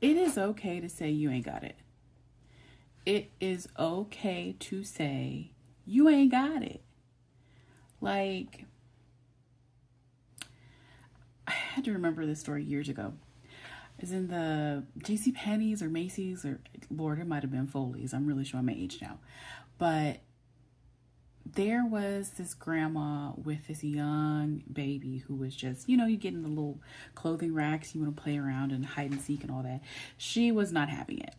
It is okay to say you ain't got it. It is okay to say you ain't got it. Like, I had to remember this story years ago. Is in the J.C. Penney's or Macy's, or Lord, it might have been Foley's. I'm really showing my age now. But there was this grandma with this young baby who was just, you get in the little clothing racks, you want to play around and hide and seek and all that. She was not having it.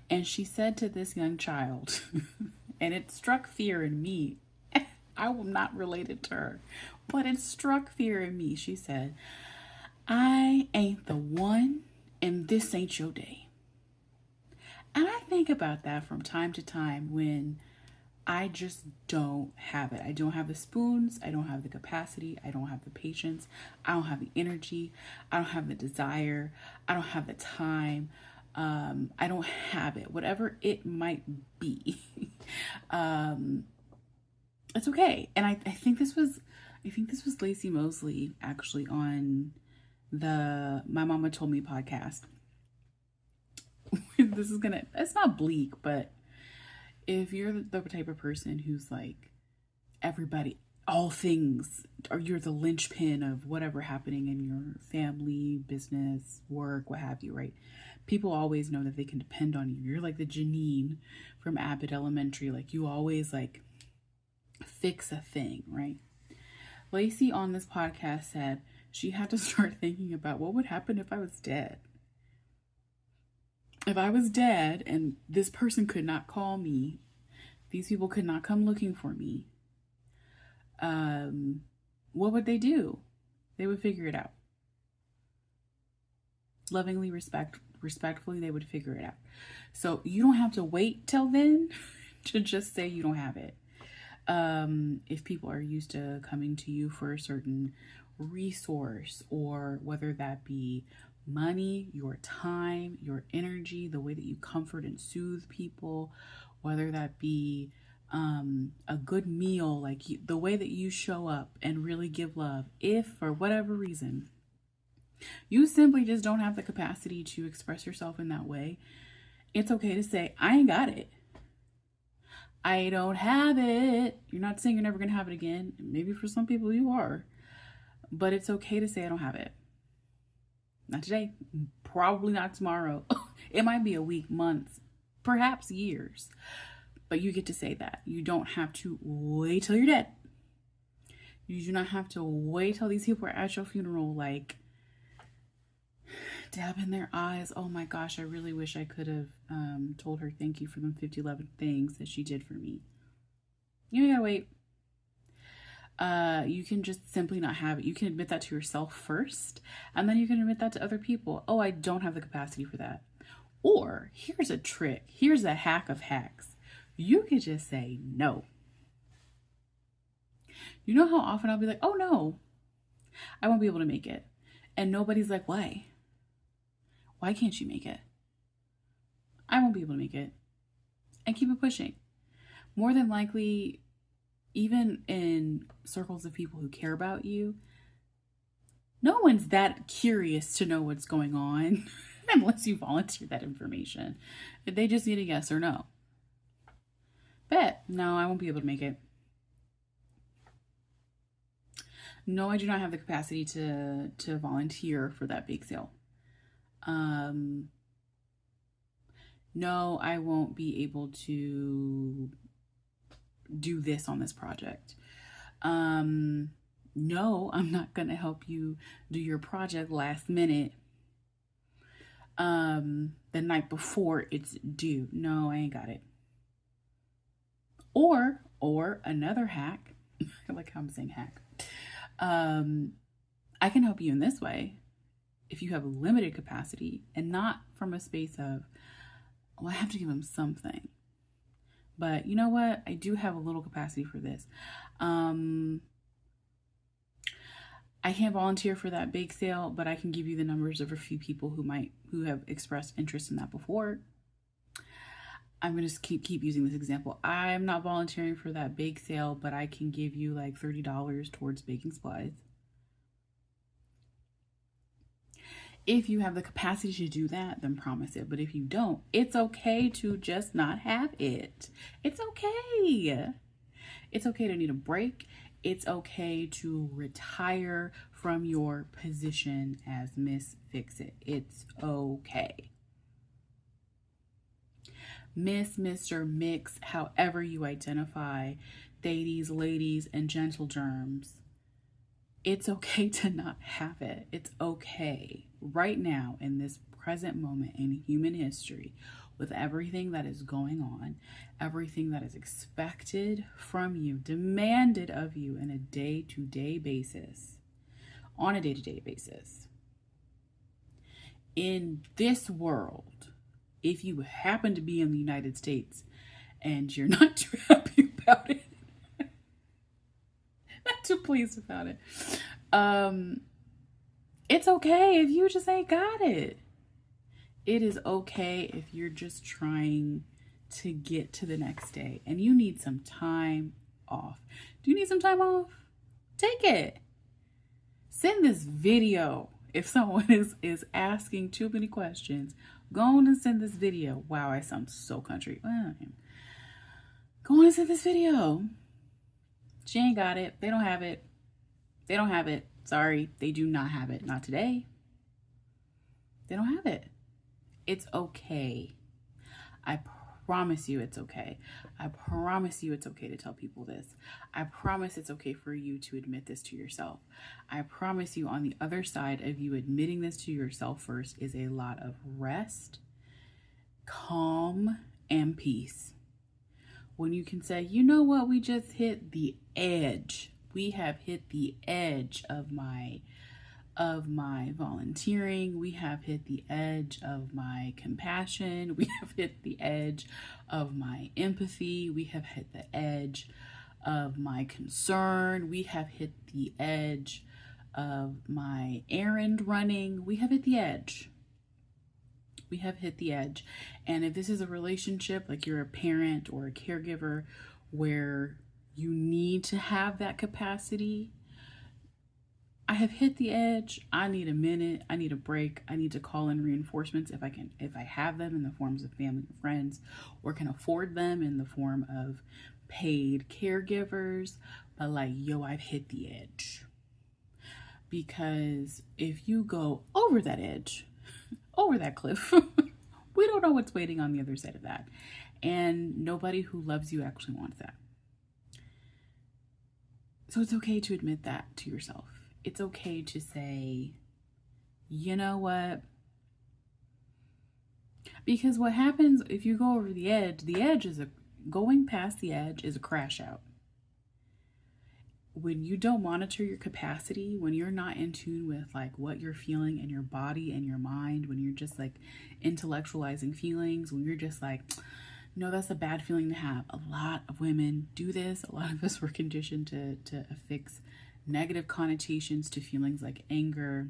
And she said to this young child, and it struck fear in me. I am not related to her, but it struck fear in me. She said, I ain't the one, and this ain't your day. And I think about that from time to time when I just don't have it. I don't have the spoons. I don't have the capacity. I don't have the patience. I don't have the energy. I don't have the desire. I don't have the time. I don't have it. Whatever it might be. It's okay. And I think this was Lacey Mosley actually on the My Mama Told Me podcast. It's not bleak, but if you're the type of person who's like everybody, all things, or you're the linchpin of whatever happening in your family, business, work, what have you, right? People always know that they can depend on you. You're like the Janine from Abbott Elementary. Like you always like fix a thing, right? Lacey on this podcast said she had to start thinking about what would happen if I was dead. If I was dead and this person could not call me, these people could not come looking for me, what would they do? They would figure it out. Lovingly, respectfully, they would figure it out. So you don't have to wait till then to just say you don't have it. If people are used to coming to you for a certain resource, or whether that be money, your time, your energy, the way that you comfort and soothe people, whether that be a good meal, like the way that you show up and really give love, if for whatever reason you simply just don't have the capacity to express yourself in that way, it's okay to say, I ain't got it. I don't have it. You're not saying you're never going to have it again. Maybe for some people you are. But it's okay to say I don't have it. Not today. Probably not tomorrow. It might be a week, months, perhaps years. But you get to say that. You don't have to wait till you're dead. You do not have to wait till these people are at your funeral, like, dabbing their eyes. Oh my gosh, I really wish I could have told her thank you for them 50 things that she did for me. You ain't gotta wait. You can just simply not have it. You can admit that to yourself first, and then you can admit that to other people. Oh, I don't have the capacity for that. Or here's a trick. Here's a hack of hacks. You could just say no. You know how often I'll be like, oh no, I won't be able to make it. And nobody's like, why? Why can't you make it? I won't be able to make it. And keep it pushing. More than likely, even in circles of people who care about you, no one's that curious to know what's going on unless you volunteer that information. They just need a yes or no. Bet, no, I won't be able to make it. No, I do not have the capacity to volunteer for that bake sale. No, I won't be able to do this on this project. No, I'm not going to help you do your project last minute. The night before it's due. No, I ain't got it. Or another hack. I like how I'm saying hack. I can help you in this way. If you have limited capacity, and not from a space of, I have to give them something. But you know what? I do have a little capacity for this. I can't volunteer for that bake sale, but I can give you the numbers of a few people who have expressed interest in that before. I'm going to keep using this example. I'm not volunteering for that bake sale, but I can give you like $30 towards baking supplies. If you have the capacity to do that, then promise it. But if you don't, it's okay to just not have it. It's okay. It's okay to need a break. It's okay to retire from your position as Miss Fix-It. It's okay. Miss, Mr., Mix, however you identify, ladies, ladies, and gentle germs. It's okay to not have it. It's okay right now in this present moment in human history, with everything that is going on, everything that is expected from you, demanded of you in a day-to-day basis, on a day-to-day basis. In this world, if you happen to be in the United States and you're not too happy about it, not too pleased about it, it's okay if you just ain't got it. It is okay if you're just trying to get to the next day and you need some time off. Do you need some time off? Take it. Send this video. If someone is asking too many questions, go on and send this video. Wow, I sound so country. Go on and send this video. She ain't got it. They don't have it. They don't have it. Sorry, they do not have it. Not today. They don't have it. It's okay. I promise you it's okay. I promise you it's okay to tell people this. I promise it's okay for you to admit this to yourself. I promise you on the other side of you admitting this to yourself first is a lot of rest, calm, and peace. When you can say, you know what, we just hit the edge. We have hit the edge of my volunteering. We have hit the edge of my compassion. We have hit the edge of my empathy. We have hit the edge of my concern. We have hit the edge of my errand running. We have hit the edge. We have hit the edge. And if this is a relationship, like you're a parent or a caregiver where you need to have that capacity, I have hit the edge. I need a minute. I need a break. I need to call in reinforcements if I have them in the forms of family and friends, or can afford them in the form of paid caregivers. But like, yo, I've hit the edge. Because if you go over that edge, over that cliff, we don't know what's waiting on the other side of that. And nobody who loves you actually wants that. So it's okay to admit that to yourself. It's okay to say, you know what? Because what happens if you go over the edge is going past the edge is a crash out. When you don't monitor your capacity, when you're not in tune with like what you're feeling in your body and your mind, when you're just like intellectualizing feelings, when you're just like, no, that's a bad feeling to have. A lot of women do this. A lot of us were conditioned to affix negative connotations to feelings like anger,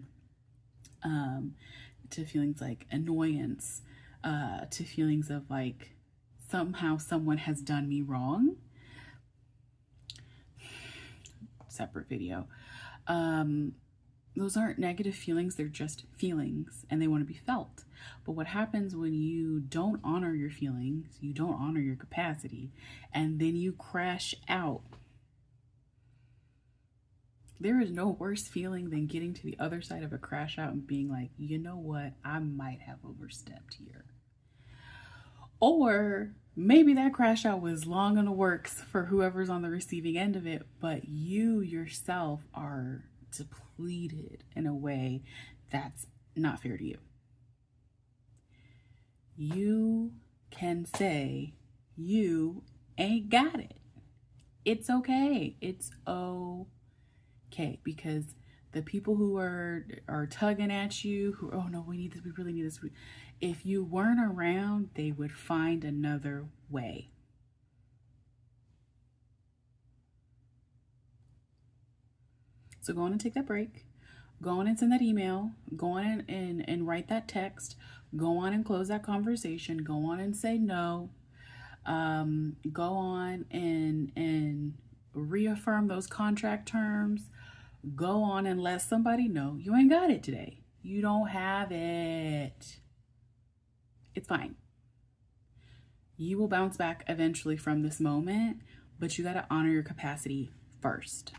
to feelings like annoyance, to feelings of like somehow someone has done me wrong. Separate video. Those aren't negative feelings, they're just feelings and they want to be felt. But what happens when you don't honor your feelings, you don't honor your capacity, and then you crash out? There is no worse feeling than getting to the other side of a crash out and being like, you know what, I might have overstepped here. Or maybe that crash out was long in the works for whoever's on the receiving end of it, but you yourself are depleted in a way that's not fair to you. You can say you ain't got it. It's okay. It's okay, because the people who are tugging at you, who, oh no, we need this, we really need this. If you weren't around, they would find another way. So go on and take that break. Go on and send that email. Go on and write that text. Go on and close that conversation. Go on and say no. Go on and reaffirm those contract terms. Go on and let somebody know you ain't got it today. You don't have it. It's fine. You will bounce back eventually from this moment, but you got to honor your capacity first.